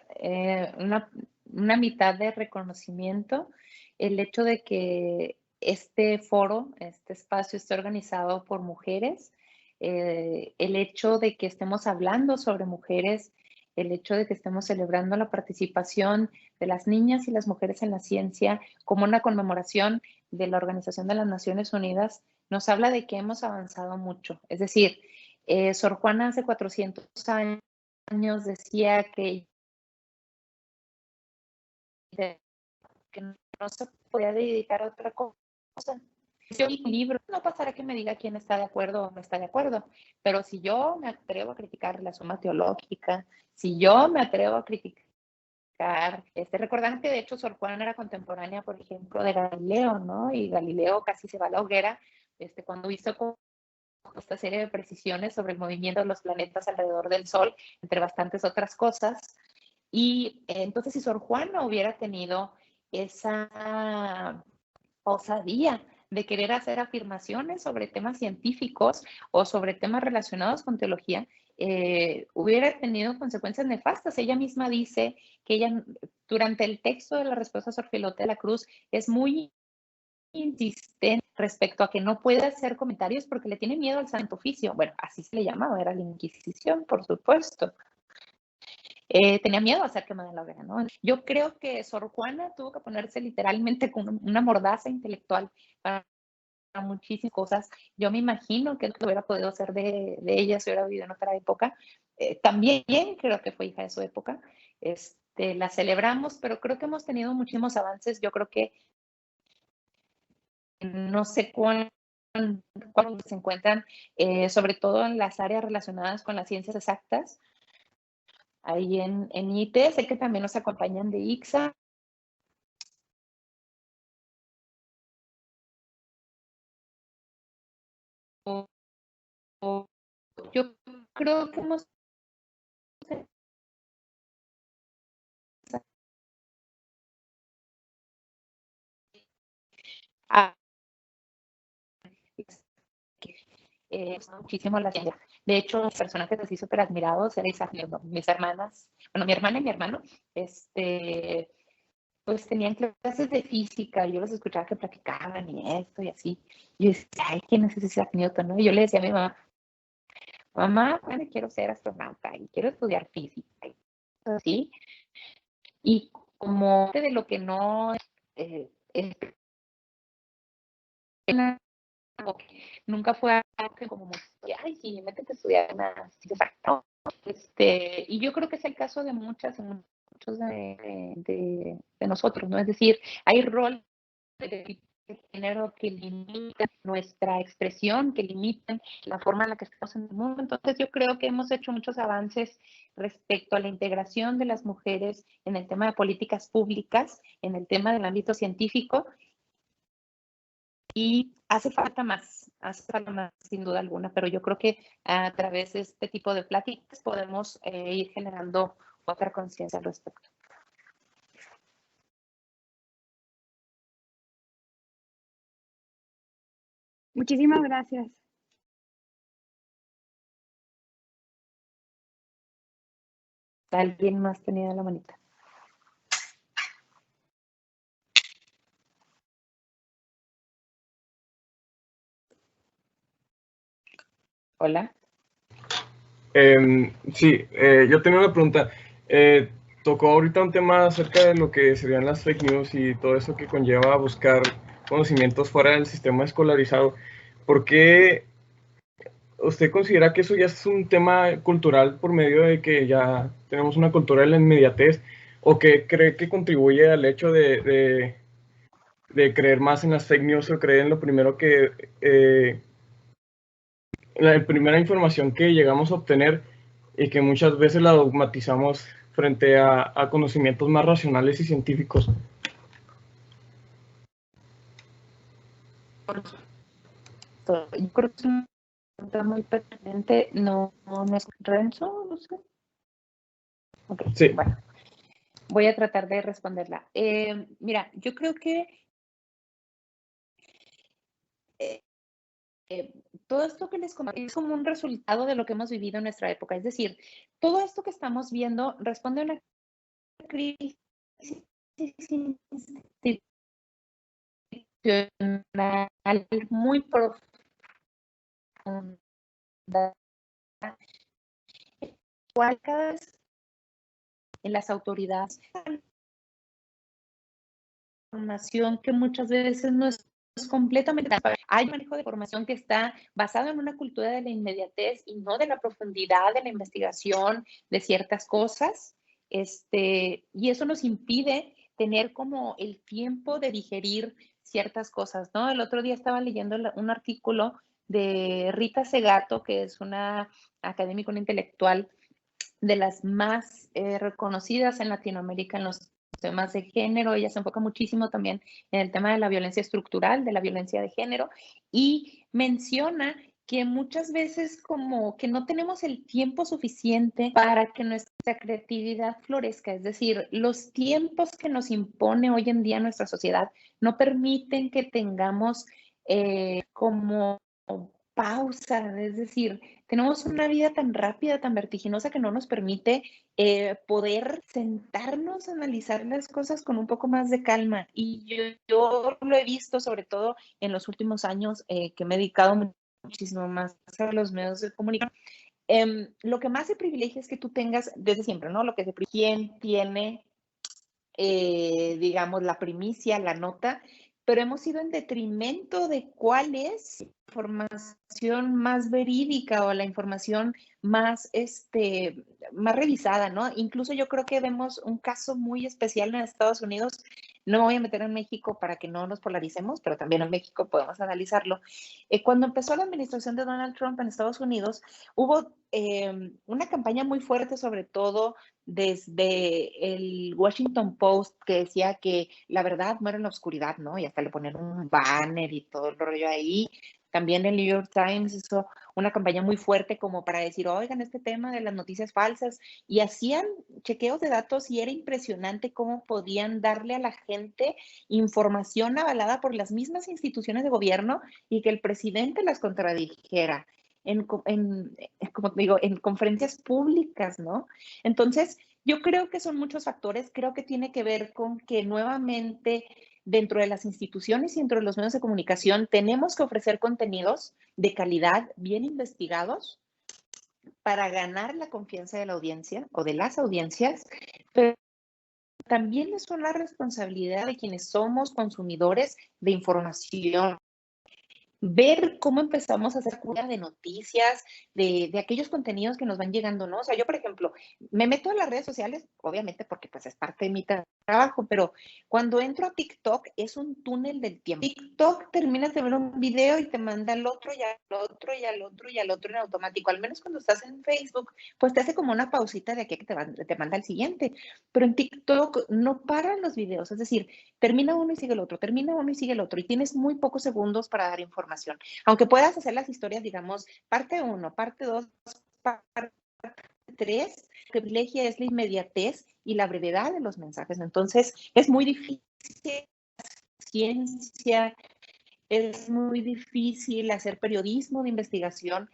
Una mitad de reconocimiento, el hecho de que este foro, este espacio esté organizado por mujeres, el hecho de que estemos hablando sobre mujeres, el hecho de que estemos celebrando la participación de las niñas y las mujeres en la ciencia como una conmemoración de la Organización de las Naciones Unidas, nos habla de que hemos avanzado mucho. Es decir, Sor Juana hace 400 años decía que no se podía dedicar a otra cosa. Yo mi libro, no pasará que me diga quién está de acuerdo o no está de acuerdo, pero si yo me atrevo a criticar la suma teológica, si yo me atrevo a criticar, recordando que de hecho Sor Juana era contemporánea, por ejemplo, de Galileo, ¿no? Y Galileo casi se va a la hoguera cuando hizo esta serie de precisiones sobre el movimiento de los planetas alrededor del Sol, entre bastantes otras cosas. Y entonces si Sor Juana hubiera tenido esa osadía de querer hacer afirmaciones sobre temas científicos o sobre temas relacionados con teología, hubiera tenido consecuencias nefastas. Ella misma dice que ella, durante el texto de la respuesta a Sor Filotea de la Cruz, es muy insistente respecto a que no puede hacer comentarios porque le tiene miedo al Santo Oficio. Bueno, así se le llamaba, era la Inquisición, por supuesto. tenía miedo a ser quemada en la hoguera, ¿no? Yo creo que Sor Juana tuvo que ponerse literalmente con una mordaza intelectual para muchísimas cosas. Yo me imagino que no hubiera podido ser de ella si hubiera vivido en otra época. También creo que fue hija de su época. La celebramos, pero creo que hemos tenido muchísimos avances. Yo creo que no sé cuándo se encuentran, sobre todo en las áreas relacionadas con las ciencias exactas, ahí en ITE. Sé que también nos acompañan de ICSA. Yo creo que hemos muchísimo la ciencia. De hecho, los personajes así súper admirados eran Isaac Newton. Mis hermanas, bueno, mi hermana y mi hermano, pues tenían clases de física, yo los escuchaba que platicaban y esto y así. Y yo decía, ay, ¿quién es ese Isaac Newton? ¿No? Y yo le decía a mi mamá, bueno, quiero ser astronauta y quiero estudiar física. Y así. Y como de lo que no nunca fue algo que como ay, sí, métete a estudiar una ¿no? Y yo creo que es el caso de muchos de nosotros, ¿no? Es decir, hay roles de género que limitan nuestra expresión, que limitan la forma en la que estamos en el mundo. Entonces yo creo que hemos hecho muchos avances respecto a la integración de las mujeres en el tema de políticas públicas, en el tema del ámbito científico, y hace falta más, sin duda alguna, pero yo creo que a través de este tipo de pláticas podemos ir generando otra conciencia al respecto. Muchísimas gracias. ¿Alguien más tenía la manita? Hola. Sí, yo tenía una pregunta. Tocó ahorita un tema acerca de lo que serían las fake news y todo eso que conlleva buscar conocimientos fuera del sistema escolarizado. ¿Por qué usted considera que eso ya es un tema cultural por medio de que ya tenemos una cultura de la inmediatez? ¿O qué cree que contribuye al hecho de creer más en las fake news o creer en lo primero que... la primera información que llegamos a obtener y que muchas veces la dogmatizamos frente a conocimientos más racionales y científicos? Yo creo que es una pregunta muy pertinente. No es Renzo, no sé. Ok, Sí. bueno, voy a tratar de responderla. Mira, yo creo que todo esto que les comento es como un resultado de lo que hemos vivido en nuestra época. Es decir, todo esto que estamos viendo responde a una crisis institucional muy profunda, cual cada vez en las autoridades, información que muchas veces no es completamente. Hay un manejo de información que está basado en una cultura de la inmediatez y no de la profundidad de la investigación de ciertas cosas. Y eso nos impide tener como el tiempo de digerir ciertas cosas, ¿no? El otro día estaba leyendo un artículo de Rita Segato, que es una académica, una intelectual de las más reconocidas en Latinoamérica en los temas de género. Ella se enfoca muchísimo también en el tema de la violencia estructural, de la violencia de género, y menciona que muchas veces como que no tenemos el tiempo suficiente para que nuestra creatividad florezca. Es decir, los tiempos que nos impone hoy en día nuestra sociedad no permiten que tengamos como pausa. Es decir, tenemos una vida tan rápida, tan vertiginosa, que no nos permite poder sentarnos a analizar las cosas con un poco más de calma. Y yo lo he visto sobre todo en los últimos años, que me he dedicado muchísimo más a los medios de comunicación. Lo que más se privilegia es que tú tengas desde siempre, ¿no? Lo que se privilegia, quién tiene, digamos, la primicia, la nota, pero hemos ido en detrimento de cuál es la información más verídica o la información más, más revisada, ¿no? Incluso yo creo que vemos un caso muy especial en Estados Unidos. No me voy a meter en México para que no nos polaricemos, pero también en México podemos analizarlo. Cuando empezó la administración de Donald Trump en Estados Unidos, hubo una campaña muy fuerte, sobre todo desde el Washington Post, que decía que la verdad muere en la oscuridad, ¿no? Y hasta le ponían un banner y todo el rollo ahí. También el New York Times hizo una campaña muy fuerte como para decir, oigan, este tema de las noticias falsas, y hacían chequeos de datos y era impresionante cómo podían darle a la gente información avalada por las mismas instituciones de gobierno y que el presidente las contradijera. Como digo, en conferencias públicas, ¿no? Entonces, yo creo que son muchos factores, creo que tiene que ver con que nuevamente dentro de las instituciones y dentro de los medios de comunicación tenemos que ofrecer contenidos de calidad, bien investigados, para ganar la confianza de la audiencia o de las audiencias, pero también es una responsabilidad de quienes somos consumidores de información. Ver cómo empezamos a hacer cura de noticias, de aquellos contenidos que nos van llegando, ¿no? O sea, yo, por ejemplo, me meto en las redes sociales, obviamente porque pues es parte de mi trabajo, pero cuando entro a TikTok es un túnel del tiempo. TikTok terminas de ver un video y te manda al otro y al otro y al otro y al otro en automático. Al menos cuando estás en Facebook, pues te hace como una pausita de aquí que te manda al siguiente. Pero en TikTok no paran los videos, es decir, termina uno y sigue el otro, termina uno y sigue el otro, y tienes muy pocos segundos para dar información. Aunque puedas hacer las historias, digamos, parte 1, parte 2, parte 3, lo que privilegia es la inmediatez y la brevedad de los mensajes. Entonces, es muy difícil ciencia, es muy difícil hacer periodismo de investigación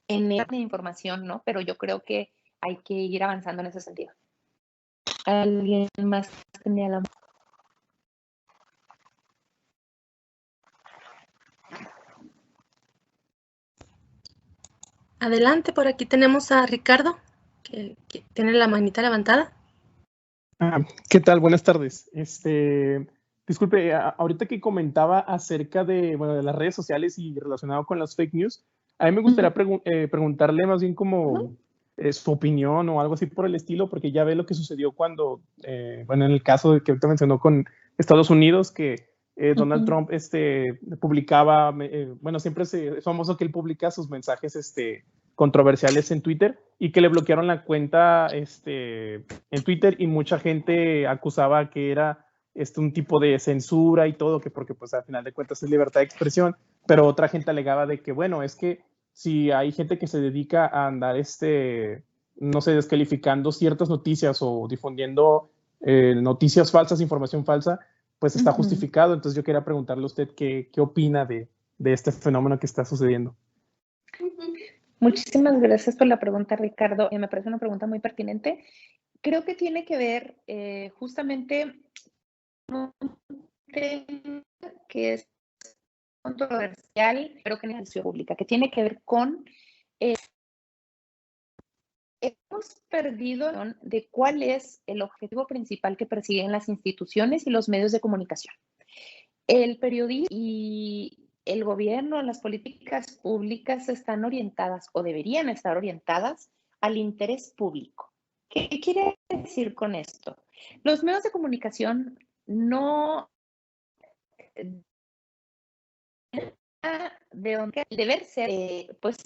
en esta información, ¿no? Pero yo creo que hay que ir avanzando en ese sentido. ¿Alguien más tenía la mano? Adelante, por aquí tenemos a Ricardo, que tiene la manita levantada. ¿Qué tal? Buenas tardes. Disculpe, ahorita que comentaba acerca de, bueno, de las redes sociales y relacionado con las fake news, a mí me gustaría preguntarle más bien como su opinión o algo así por el estilo, porque ya ve lo que sucedió cuando, bueno, en el caso que ahorita mencionó con Estados Unidos, que Donald Trump publicaba, bueno, siempre es famoso que él publica sus mensajes controversiales en Twitter y que le bloquearon la cuenta en Twitter y mucha gente acusaba que era un tipo de censura y todo, que porque pues al final de cuentas es libertad de expresión, pero otra gente alegaba de que bueno, es que si hay gente que se dedica a andar no sé, descalificando ciertas noticias o difundiendo noticias falsas, información falsa, pues está justificado. Entonces yo quería preguntarle a usted qué opina de este fenómeno que está sucediendo. Muchísimas gracias por la pregunta, Ricardo. Me parece una pregunta muy pertinente. Creo que tiene que ver justamente con un tema que es controversial, pero que es pública, que tiene que ver con hemos perdido de cuál es el objetivo principal que persiguen las instituciones y los medios de comunicación. El periodismo y el gobierno, las políticas públicas están orientadas o deberían estar orientadas al interés público. ¿Qué quiere decir con esto? Los medios de comunicación no deber ser, pues,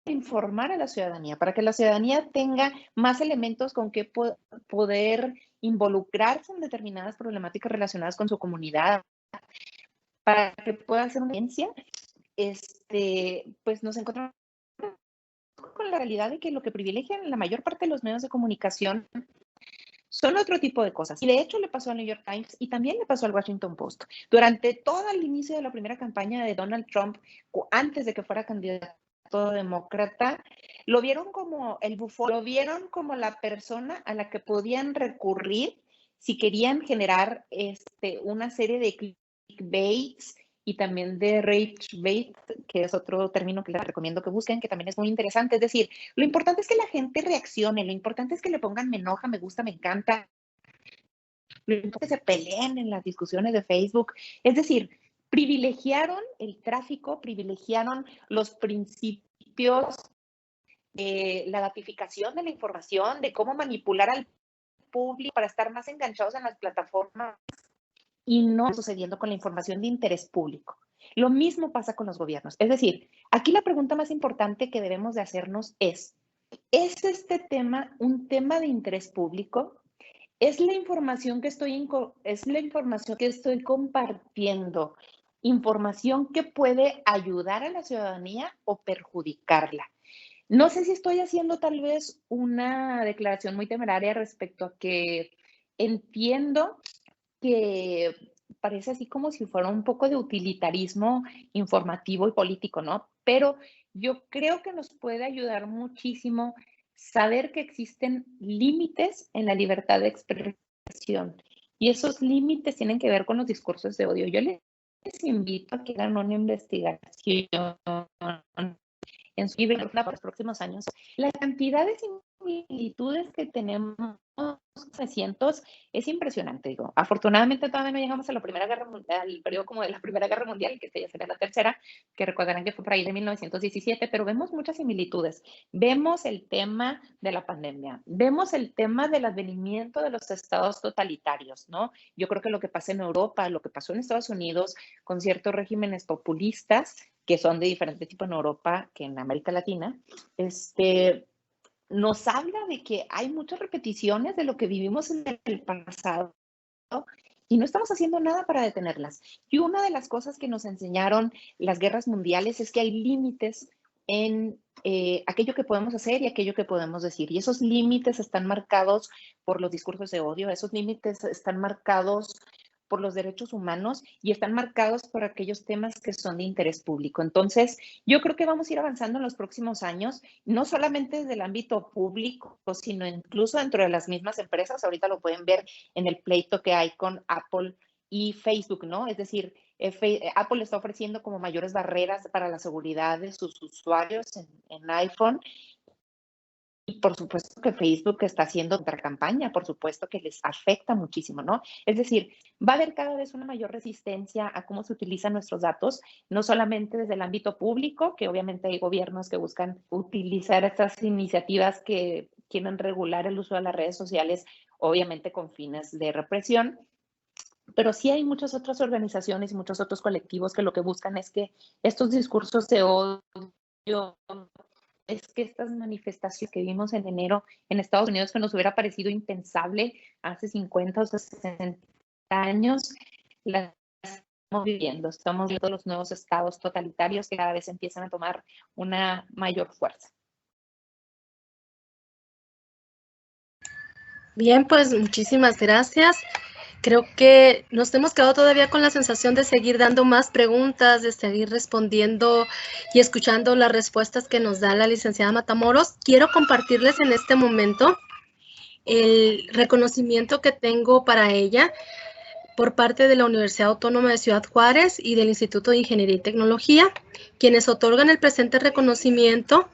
informar a la ciudadanía, para que la ciudadanía tenga más elementos con que poder involucrarse en determinadas problemáticas relacionadas con su comunidad, para que pueda hacer una ciencia, pues nos encontramos con la realidad de que lo que privilegian la mayor parte de los medios de comunicación son otro tipo de cosas. Y de hecho le pasó al New York Times y también le pasó al Washington Post. Durante todo el inicio de la primera campaña de Donald Trump, antes de que fuera candidato demócrata, lo vieron como el bufón, lo vieron como la persona a la que podían recurrir si querían generar una serie de clickbaits y también de rage bait, que es otro término que les recomiendo que busquen, que también es muy interesante. Es decir, lo importante es que la gente reaccione, lo importante es que le pongan me enoja, me gusta, me encanta, lo importante es que se peleen en las discusiones de Facebook. Es decir, privilegiaron el tráfico, privilegiaron los principios de la datificación de la información, de cómo manipular al público para estar más enganchados en las plataformas y no sucediendo con la información de interés público. Lo mismo pasa con los gobiernos. Es decir, aquí la pregunta más importante que debemos de hacernos ¿es este tema un tema de interés público? ¿Es la información que estoy compartiendo información que puede ayudar a la ciudadanía o perjudicarla? No sé si estoy haciendo tal vez una declaración muy temeraria respecto a que entiendo que parece así como si fuera un poco de utilitarismo informativo y político, ¿no? Pero yo creo que nos puede ayudar muchísimo saber que existen límites en la libertad de expresión y esos límites tienen que ver con los discursos de odio. Yo les invito a que hagan una investigación en su libro para los próximos años. La cantidad de similitudes que tenemos cientos es impresionante. Digo, afortunadamente todavía no llegamos a la Primera Guerra Mundial, al periodo como de la Primera Guerra Mundial, que ya sería la tercera, que recordarán que fue por ahí de 1917, pero vemos muchas similitudes. Vemos el tema de la pandemia, vemos el tema del advenimiento de los estados totalitarios, ¿no? Yo creo que lo que pasa en Europa, lo que pasó en Estados Unidos con ciertos regímenes populistas, que son de diferente tipo en Europa que en América Latina, nos habla de que hay muchas repeticiones de lo que vivimos en el pasado y no estamos haciendo nada para detenerlas. Y una de las cosas que nos enseñaron las guerras mundiales es que hay límites en aquello que podemos hacer y aquello que podemos decir. Y esos límites están marcados por los discursos de odio, esos límites están marcados por los derechos humanos y están marcados por aquellos temas que son de interés público. Entonces, yo creo que vamos a ir avanzando en los próximos años, no solamente desde el ámbito público, sino incluso dentro de las mismas empresas. Ahorita lo pueden ver en el pleito que hay con Apple y Facebook, ¿no? Es decir, Apple está ofreciendo como mayores barreras para la seguridad de sus usuarios en iPhone. Y por supuesto que Facebook está haciendo otra campaña, por supuesto que les afecta muchísimo, ¿no? Es decir, va a haber cada vez una mayor resistencia a cómo se utilizan nuestros datos, no solamente desde el ámbito público, que obviamente hay gobiernos que buscan utilizar estas iniciativas que quieren regular el uso de las redes sociales, obviamente con fines de represión, pero sí hay muchas otras organizaciones y muchos otros colectivos que lo que buscan es que estos discursos de odio, es que estas manifestaciones que vimos en enero en Estados Unidos, que nos hubiera parecido impensable hace 50 o 60 años, las estamos viendo los nuevos estados totalitarios que cada vez empiezan a tomar una mayor fuerza. Bien, pues muchísimas gracias. Creo que nos hemos quedado todavía con la sensación de seguir dando más preguntas, de seguir respondiendo y escuchando las respuestas que nos da la licenciada Matamoros. Quiero compartirles en este momento el reconocimiento que tengo para ella por parte de la Universidad Autónoma de Ciudad Juárez y del Instituto de Ingeniería y Tecnología, quienes otorgan el presente reconocimiento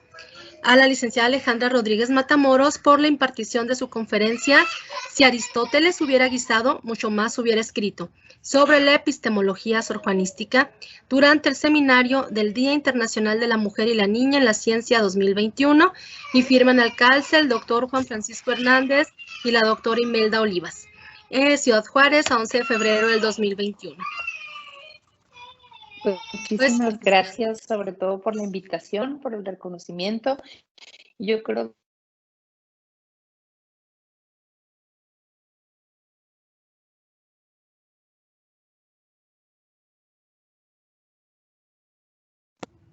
a la licenciada Alejandra Rodríguez Matamoros por la impartición de su conferencia Si Aristóteles hubiera guisado, mucho más hubiera escrito, sobre la epistemología sorjuanística durante el seminario del Día Internacional de la Mujer y la Niña en la Ciencia 2021 y firman al calce el doctor Juan Francisco Hernández y la doctora Imelda Olivas. Ciudad Juárez, a 11 de febrero del 2021. Muchísimas gracias, sobre todo por la invitación, por el reconocimiento. Yo creo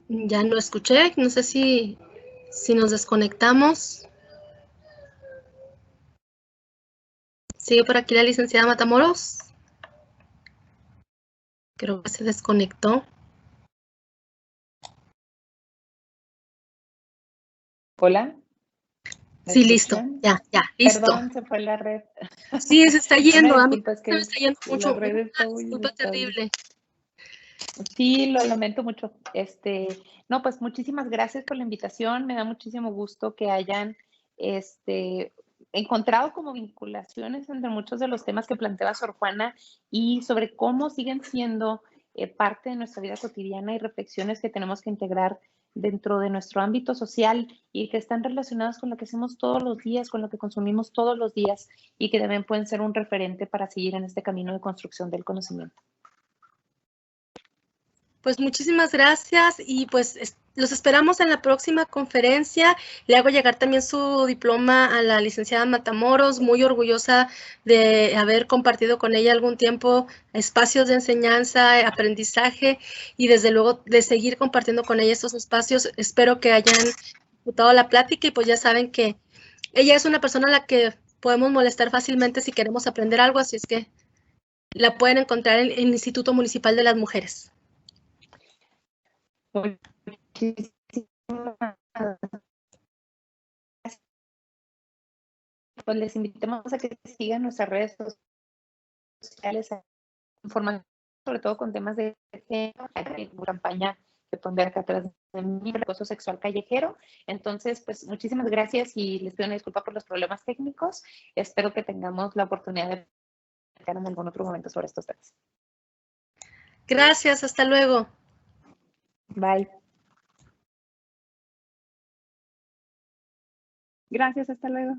ya no escuché, no sé si nos desconectamos. ¿Sigue por aquí la licenciada Matamoros? Creo que se desconectó. Hola. Sí, listo. Ya, listo. Perdón, se fue la red. Sí, se está yendo. A mí es que se me está yendo mucho. La red está disculpa terrible. Sí, lo lamento mucho. No, pues muchísimas gracias por la invitación. Me da muchísimo gusto que hayan encontrado como vinculaciones entre muchos de los temas que planteaba Sor Juana y sobre cómo siguen siendo parte de nuestra vida cotidiana y reflexiones que tenemos que integrar dentro de nuestro ámbito social y que están relacionadas con lo que hacemos todos los días, con lo que consumimos todos los días y que también pueden ser un referente para seguir en este camino de construcción del conocimiento. Pues muchísimas gracias y pues los esperamos en la próxima conferencia. Le hago llegar también su diploma a la licenciada Matamoros, muy orgullosa de haber compartido con ella algún tiempo espacios de enseñanza, aprendizaje y desde luego de seguir compartiendo con ella estos espacios. Espero que hayan disfrutado la plática y pues ya saben que ella es una persona a la que podemos molestar fácilmente si queremos aprender algo, así es que la pueden encontrar en el Instituto Municipal de las Mujeres. Pues les invitamos a que sigan nuestras redes sociales, información sobre todo con temas de campaña que pondré acá atrás de mí, acoso sexual callejero. Entonces, pues muchísimas gracias y les pido una disculpa por los problemas técnicos. Espero que tengamos la oportunidad de platicar en algún otro momento sobre estos temas. Gracias, hasta luego. Bye. Gracias, hasta luego.